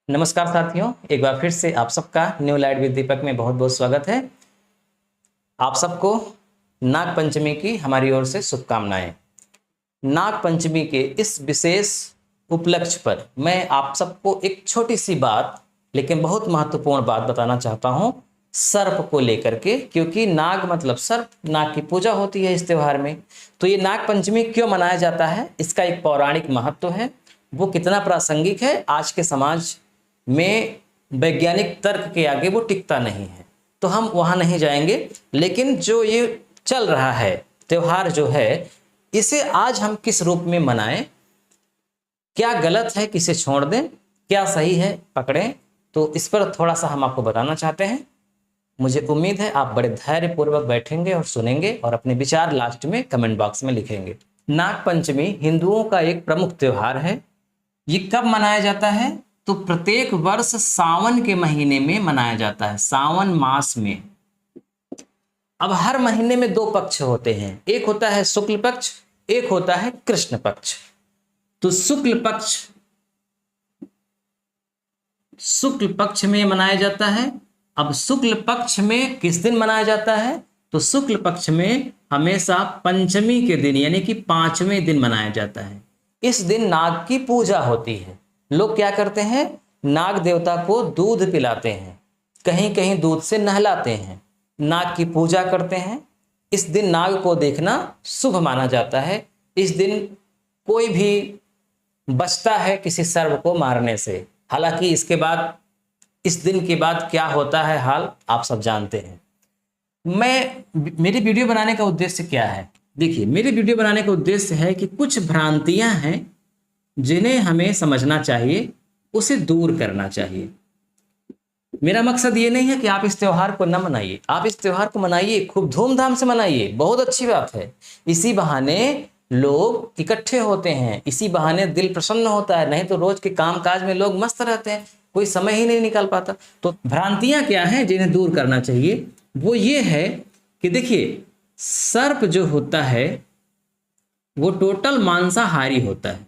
नमस्कार साथियों, एक बार फिर से आप सबका न्यू लाइट विद दीपक में बहुत बहुत स्वागत है। आप सबको नाग पंचमी की हमारी ओर से शुभकामनाएं। नाग पंचमी के इस विशेष उपलक्ष्य पर मैं आप सबको एक छोटी सी बात लेकिन बहुत महत्वपूर्ण बात बताना चाहता हूं सर्प को लेकर के, क्योंकि नाग मतलब सर्प, नाग की पूजा होती है इस त्यौहार में। तो ये नाग पंचमी क्यों मनाया जाता है, इसका एक पौराणिक महत्व है। वो कितना प्रासंगिक है आज के समाज में वैज्ञानिक तर्क के आगे वो टिकता नहीं है, तो हम वहां नहीं जाएंगे। लेकिन जो ये चल रहा है त्योहार जो है, इसे आज हम किस रूप में मनाएं, क्या गलत है किसे छोड़ दें, क्या सही है पकड़ें, तो इस पर थोड़ा सा हम आपको बताना चाहते हैं। मुझे उम्मीद है आप बड़े धैर्यपूर्वक बैठेंगे और सुनेंगे और अपने विचार लास्ट में कमेंट बॉक्स में लिखेंगे। नाग पंचमी हिंदुओं का एक प्रमुख त्योहार है। ये कब मनाया जाता है? तो प्रत्येक वर्ष सावन के महीने में मनाया जाता है, सावन मास में। अब हर महीने में दो पक्ष होते हैं, एक होता है शुक्ल पक्ष, एक होता है कृष्ण पक्ष। तो शुक्ल पक्ष में मनाया जाता है। अब शुक्ल पक्ष में किस दिन मनाया जाता है? तो शुक्ल पक्ष में हमेशा पंचमी के दिन यानी कि 5वें दिन मनाया जाता है। इस दिन नाग की पूजा होती है। लोग क्या करते हैं, नाग देवता को दूध पिलाते हैं, कहीं कहीं दूध से नहलाते हैं, नाग की पूजा करते हैं। इस दिन नाग को देखना शुभ माना जाता है। इस दिन कोई भी बचता है किसी सर्प को मारने से। हालांकि इसके बाद, इस दिन के बाद क्या होता है हाल आप सब जानते हैं। मेरी वीडियो बनाने का उद्देश्य क्या है? देखिए, मेरी वीडियो बनाने का उद्देश्य है कि कुछ भ्रांतियां हैं जिन्हें हमें समझना चाहिए, उसे दूर करना चाहिए। मेरा मकसद ये नहीं है कि आप इस त्योहार को न मनाइए, आप इस त्योहार को मनाइए, खूब धूमधाम से मनाइए, बहुत अच्छी बात है। इसी बहाने लोग इकट्ठे होते हैं, इसी बहाने दिल प्रसन्न होता है। नहीं तो रोज के काम काज में लोग मस्त रहते हैं, कोई समय ही नहीं निकाल पाता। तो भ्रांतियां क्या हैं जिन्हें दूर करना चाहिए? वो ये है कि देखिए, सर्प जो होता है वो टोटल मांसाहारी होता है।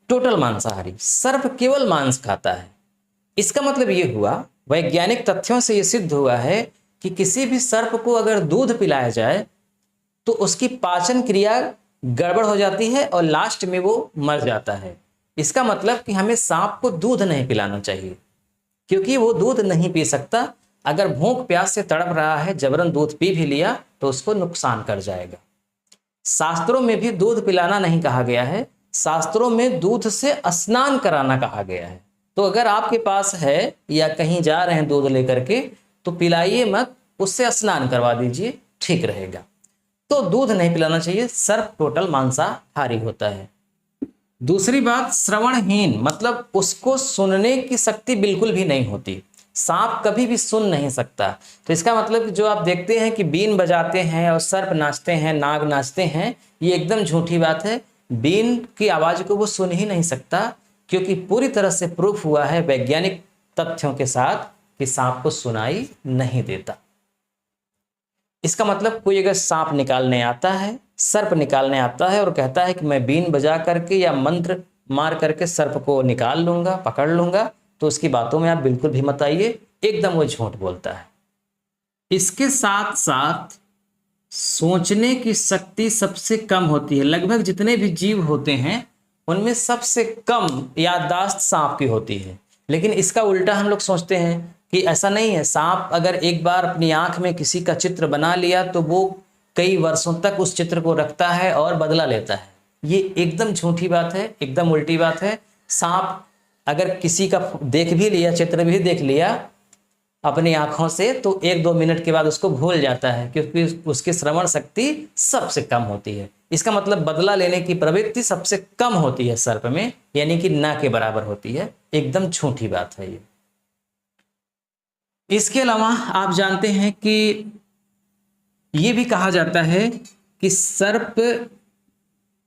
टोटल मांसाहारी सर्प केवल मांस खाता है। इसका मतलब ये हुआ, वैज्ञानिक तथ्यों से ये सिद्ध हुआ है कि किसी भी सर्प को अगर दूध पिलाया जाए तो उसकी पाचन क्रिया गड़बड़ हो जाती है और लास्ट में वो मर जाता है। इसका मतलब कि हमें सांप को दूध नहीं पिलाना चाहिए, क्योंकि वो दूध नहीं पी सकता। अगर भूख प्यास से तड़प रहा है, जबरन दूध पी भी लिया तो उसको नुकसान कर जाएगा। शास्त्रों में भी दूध पिलाना नहीं कहा गया है, शास्त्रों में दूध से स्नान कराना कहा गया है। तो अगर आपके पास है या कहीं जा रहे हैं दूध लेकर के, तो पिलाइए मत, उससे स्नान करवा दीजिए, ठीक रहेगा। तो दूध नहीं पिलाना चाहिए। सर्प टोटल मांसाहारी होता है। दूसरी बात, श्रवणहीन, मतलब उसको सुनने की शक्ति बिल्कुल भी नहीं होती। सांप कभी भी सुन नहीं सकता। तो इसका मतलब कि जो आप देखते हैं कि बीन बजाते हैं और सर्प नाचते हैं, नाग नाचते हैं, ये एकदम झूठी बात है। बीन की आवाज को वो सुन ही नहीं सकता, क्योंकि पूरी तरह से प्रूफ हुआ है वैज्ञानिक तथ्यों के साथ कि सांप को सुनाई नहीं देता। इसका मतलब कोई अगर सांप निकालने आता है, सर्प निकालने आता है और कहता है कि मैं बीन बजा करके या मंत्र मार करके सर्प को निकाल लूंगा, पकड़ लूंगा, तो उसकी बातों में आप बिल्कुल भी मत आइए, एकदम वो झूठ बोलता है। इसके साथ साथ सोचने की शक्ति सबसे कम होती है। लगभग जितने भी जीव होते हैं उनमें सबसे कम याददाश्त सांप की होती है। लेकिन इसका उल्टा हम लोग सोचते हैं कि ऐसा नहीं है। सांप अगर एक बार अपनी आंख में किसी का चित्र बना लिया तो वो कई वर्षों तक उस चित्र को रखता है और बदला लेता है। ये एकदम झूठी बात है, एकदम उल्टी बात है। सांप अगर किसी का देख भी लिया, चित्र भी देख लिया अपनी आंखों से, तो 1-2 मिनट के बाद उसको भूल जाता है, क्योंकि उसकी श्रवण शक्ति सबसे कम होती है। इसका मतलब बदला लेने की प्रवृत्ति सबसे कम होती है सर्प में, यानी कि ना के बराबर होती है। एकदम झूठी बात है ये। इसके अलावा आप जानते हैं कि ये भी कहा जाता है कि सर्प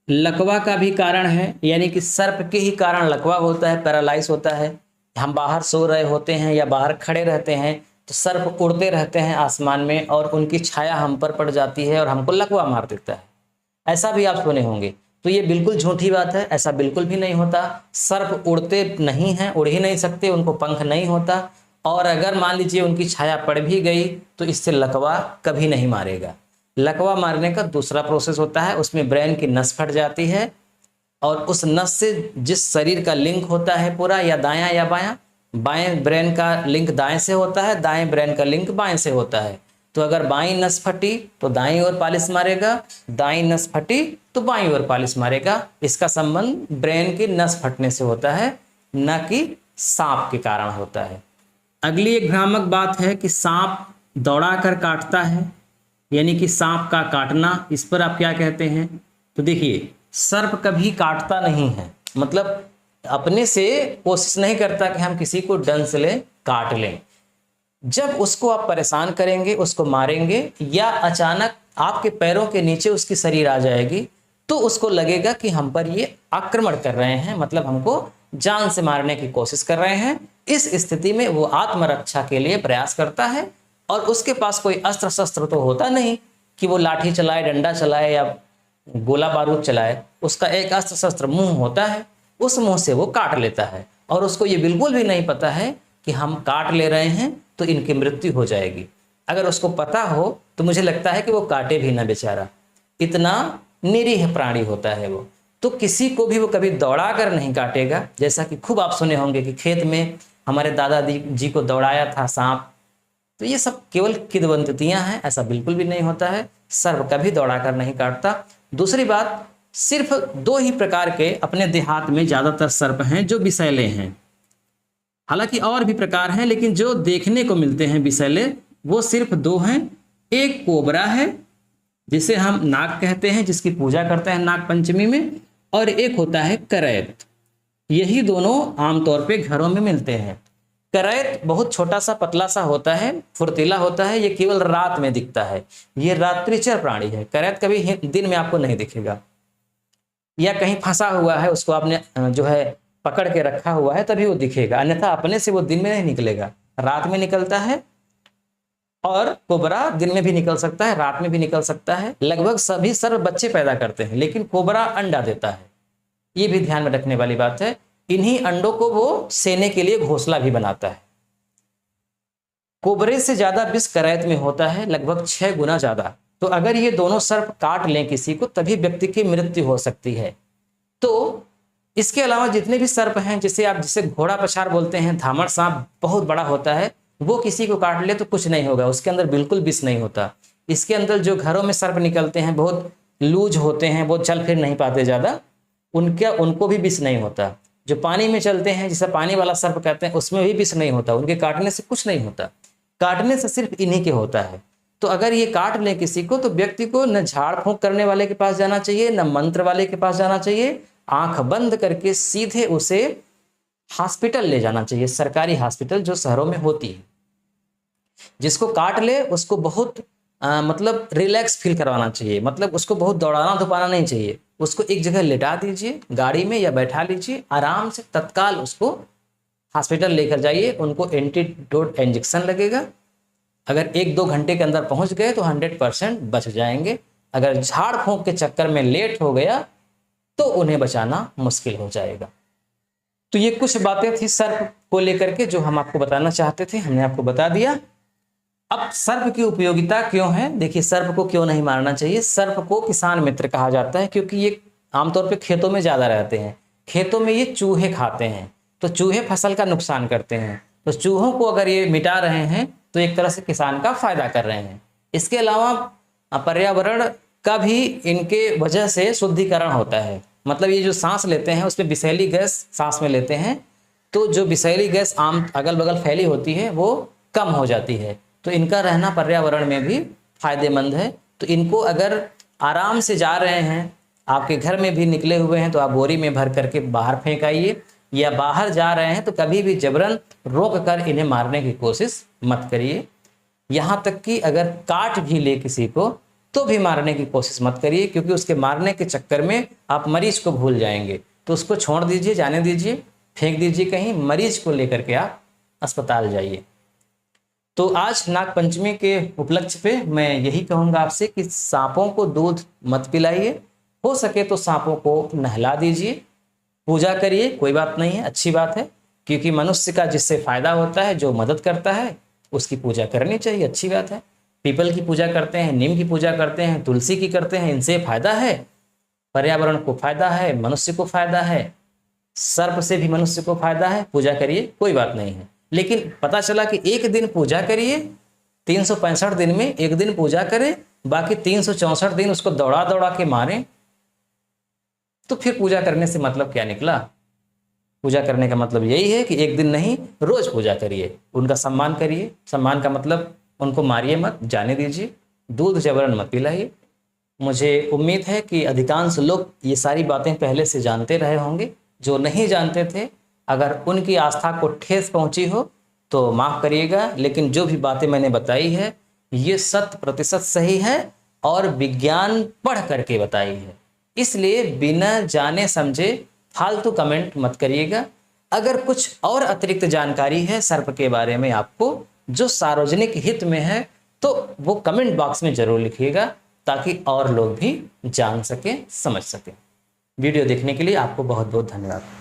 लकवा का भी कारण है, यानी कि सर्प के ही कारण लकवा होता है, पैरालाइज होता है। हम बाहर सो रहे होते हैं या बाहर खड़े रहते हैं तो सर्प उड़ते रहते हैं आसमान में और उनकी छाया हम पर पड़ जाती है और हमको लकवा मार देता है। ऐसा भी आप सुने होंगे। तो ये बिल्कुल झूठी बात है, ऐसा बिल्कुल भी नहीं होता। सर्प उड़ते नहीं हैं, उड़ ही नहीं सकते, उनको पंख नहीं होता। और अगर मान लीजिए उनकी छाया पड़ भी गई तो इससे लकवा कभी नहीं मारेगा। लकवा मारने का दूसरा प्रोसेस होता है, उसमें ब्रेन की नस फट जाती है और उस नस से जिस शरीर का लिंक होता है पूरा, या दायां या बायां, बाएं ब्रेन का लिंक दाएं से होता है, दाएं ब्रेन का लिंक बाएं से होता है। तो अगर बाईं नस फटी तो दाईं ओर पालिश मारेगा, दाईं नस फटी तो बाईं ओर पालिश मारेगा। इसका संबंध ब्रेन की नस फटने से होता है, न कि सांप के कारण होता है। अगली एक भ्रामक बात है कि सांप दौड़ा कर काटता है, यानी कि सांप का काटना, इस पर आप क्या कहते हैं? तो देखिए, सर्प कभी काटता नहीं है, मतलब अपने से कोशिश नहीं करता कि हम किसी को डंस ले काट लें। जब उसको आप परेशान करेंगे, उसको मारेंगे, या अचानक आपके पैरों के नीचे उसकी शरीर आ जाएगी, तो उसको लगेगा कि हम पर ये आक्रमण कर रहे हैं, मतलब हमको जान से मारने की कोशिश कर रहे हैं। इस स्थिति में वो आत्मरक्षा के लिए प्रयास करता है, और उसके पास कोई अस्त्र शस्त्र तो होता नहीं कि वो लाठी चलाए, डंडा चलाए या गोला बारूद चलाए। उसका एक अस्त्र शस्त्र मुंह होता है, उस मुंह से वो काट लेता है, और उसको ये बिल्कुल भी नहीं पता है कि हम काट ले रहे हैं तो इनकी मृत्यु हो जाएगी। अगर उसको पता हो तो मुझे लगता है कि वो काटे भी ना बेचारा, इतना निरीह प्राणी होता है वो। तो किसी को भी वो कभी दौड़ा कर नहीं काटेगा। जैसा कि खूब आप सुने होंगे कि खेत में हमारे दादाजी जी को दौड़ाया था सांप। तो ये सब केवल किंवदंतियां हैं, ऐसा बिल्कुल भी नहीं होता है। सर्प कभी दौड़ा कर नहीं काटता। दूसरी बात, सिर्फ 2 ही प्रकार के अपने देहात में ज्यादातर सर्प हैं जो विषैले हैं। हालांकि और भी प्रकार हैं, लेकिन जो देखने को मिलते हैं विषैले वो सिर्फ 2 हैं। एक कोबरा है जिसे हम नाग कहते हैं, जिसकी पूजा करते हैं नाग पंचमी में, और एक होता है करैत। यही दोनों आमतौर पे घरों में मिलते हैं। करैत बहुत छोटा सा पतला सा होता है, फुर्तीला होता है, ये केवल रात में दिखता है। ये रात्रिचर प्राणी है। करैत कभी दिन में आपको नहीं दिखेगा, या कहीं फंसा हुआ है, उसको आपने जो है पकड़ के रखा हुआ है तभी वो दिखेगा, अन्यथा अपने से वो दिन में नहीं निकलेगा, रात में निकलता है। और कोबरा दिन में भी निकल सकता है, रात में भी निकल सकता है। लगभग सभी सर्प बच्चे पैदा करते हैं, लेकिन कोबरा अंडा देता है, ये भी ध्यान में रखने वाली बात है। इन्हीं अंडों को वो सेने के लिए घोंसला भी बनाता है। कोबरे से ज्यादा विष करैत में होता है, लगभग 6 गुना ज्यादा। तो अगर ये दोनों सर्प काट लें किसी को, तभी व्यक्ति की मृत्यु हो सकती है। तो इसके अलावा जितने भी सर्प हैं, जिसे घोड़ा पछाड़ बोलते हैं, धामड़ सांप बहुत बड़ा होता है, वो किसी को काट ले तो कुछ नहीं होगा, उसके अंदर बिल्कुल विष नहीं होता। इसके अंदर जो घरों में सर्प निकलते हैं बहुत लूज होते हैं, वो चल फिर नहीं पाते ज्यादा, उनको भी विष नहीं होता। जो पानी में चलते हैं, जिसे पानी वाला सर्प कहते हैं, उसमें भी विष नहीं होता, उनके काटने से कुछ नहीं होता। काटने से सिर्फ इन्हीं के होता है। तो अगर ये काट ले किसी को, तो व्यक्ति को न झाड़ फूंक करने वाले के पास जाना चाहिए, न मंत्र वाले के पास जाना चाहिए। आंख बंद करके सीधे उसे हॉस्पिटल ले जाना चाहिए, सरकारी हॉस्पिटल जो शहरों में होती है। जिसको काट ले उसको बहुत मतलब रिलैक्स फील करवाना चाहिए, मतलब उसको बहुत दौड़ाना धुपाना नहीं चाहिए। उसको एक जगह लेटा दीजिए, गाड़ी में या बैठा लीजिए, आराम से तत्काल उसको हॉस्पिटल लेकर जाइए। उनको एंटीडोट इंजेक्शन लगेगा। अगर 1-2 घंटे के अंदर पहुंच गए तो 100% बच जाएंगे। अगर झाड़ फूंक के चक्कर में लेट हो गया तो उन्हें बचाना मुश्किल हो जाएगा। तो ये कुछ बातें थी सर्प को लेकर के जो हम आपको बताना चाहते थे, हमने आपको बता दिया। अब सर्प की उपयोगिता क्यों है? देखिए, सर्प को क्यों नहीं मारना चाहिए। सर्प को किसान मित्र कहा जाता है क्योंकि ये आमतौर पे खेतों में ज्यादा रहते हैं। खेतों में ये चूहे खाते हैं, तो चूहे फसल का नुकसान करते हैं। तो चूहों को अगर ये मिटा रहे हैं तो एक तरह से किसान का फायदा कर रहे हैं। इसके अलावा पर्यावरण का भी इनके वजह से शुद्धिकरण होता है। मतलब ये जो सांस लेते हैं उसमें विषैली गैस सांस में लेते हैं, तो जो विषैली गैस आम अगल बगल फैली होती है वो कम हो जाती है। तो इनका रहना पर्यावरण में भी फायदेमंद है। तो इनको अगर आराम से जा रहे हैं, आपके घर में भी निकले हुए हैं, तो आप बोरी में भर करके बाहर फेंक आइए, या बाहर जा रहे हैं तो कभी भी जबरन रोक कर इन्हें मारने की कोशिश मत करिए। यहाँ तक कि अगर काट भी ले किसी को तो भी मारने की कोशिश मत करिए, क्योंकि उसके मारने के चक्कर में आप मरीज को भूल जाएंगे। तो उसको छोड़ दीजिए, जाने दीजिए, फेंक दीजिए कहीं, मरीज को लेकर के आप अस्पताल जाइए। तो आज नाग पंचमी के उपलक्ष्य पे मैं यही कहूँगा आपसे कि सांपों को दूध मत पिलाइए, हो सके तो सांपों को नहला दीजिए, पूजा करिए, कोई बात नहीं है, अच्छी बात है, क्योंकि मनुष्य का जिससे फायदा होता है, जो मदद करता है, उसकी पूजा करनी चाहिए, अच्छी बात है। पीपल की पूजा करते हैं, नीम की पूजा करते हैं, तुलसी की करते हैं, इनसे फायदा है, पर्यावरण को फायदा है, मनुष्य को फायदा है, सर्प से भी मनुष्य को फायदा है, पूजा करिए, कोई बात नहीं है। लेकिन पता चला कि एक दिन पूजा करिए, 365 दिन में एक दिन पूजा करें, बाकी 364 दिन उसको दौड़ा दौड़ा के मारें, तो फिर पूजा करने से मतलब क्या निकला? पूजा करने का मतलब यही है कि एक दिन नहीं, रोज पूजा करिए, उनका सम्मान करिए। सम्मान का मतलब उनको मारिए मत, जाने दीजिए, दूध जबरन मत पिलाइए। मुझे उम्मीद है कि अधिकांश लोग ये सारी बातें पहले से जानते रहे होंगे। जो नहीं जानते थे, अगर उनकी आस्था को ठेस पहुंची हो तो माफ़ करिएगा, लेकिन जो भी बातें मैंने बताई है ये 100% सही है और विज्ञान पढ़ करके बताई है। इसलिए बिना जाने समझे फालतू कमेंट मत करिएगा। अगर कुछ और अतिरिक्त जानकारी है सर्प के बारे में आपको, जो सार्वजनिक हित में है, तो वो कमेंट बॉक्स में जरूर लिखिएगा, ताकि और लोग भी जान सकें, समझ सकें। वीडियो देखने के लिए आपको बहुत बहुत धन्यवाद।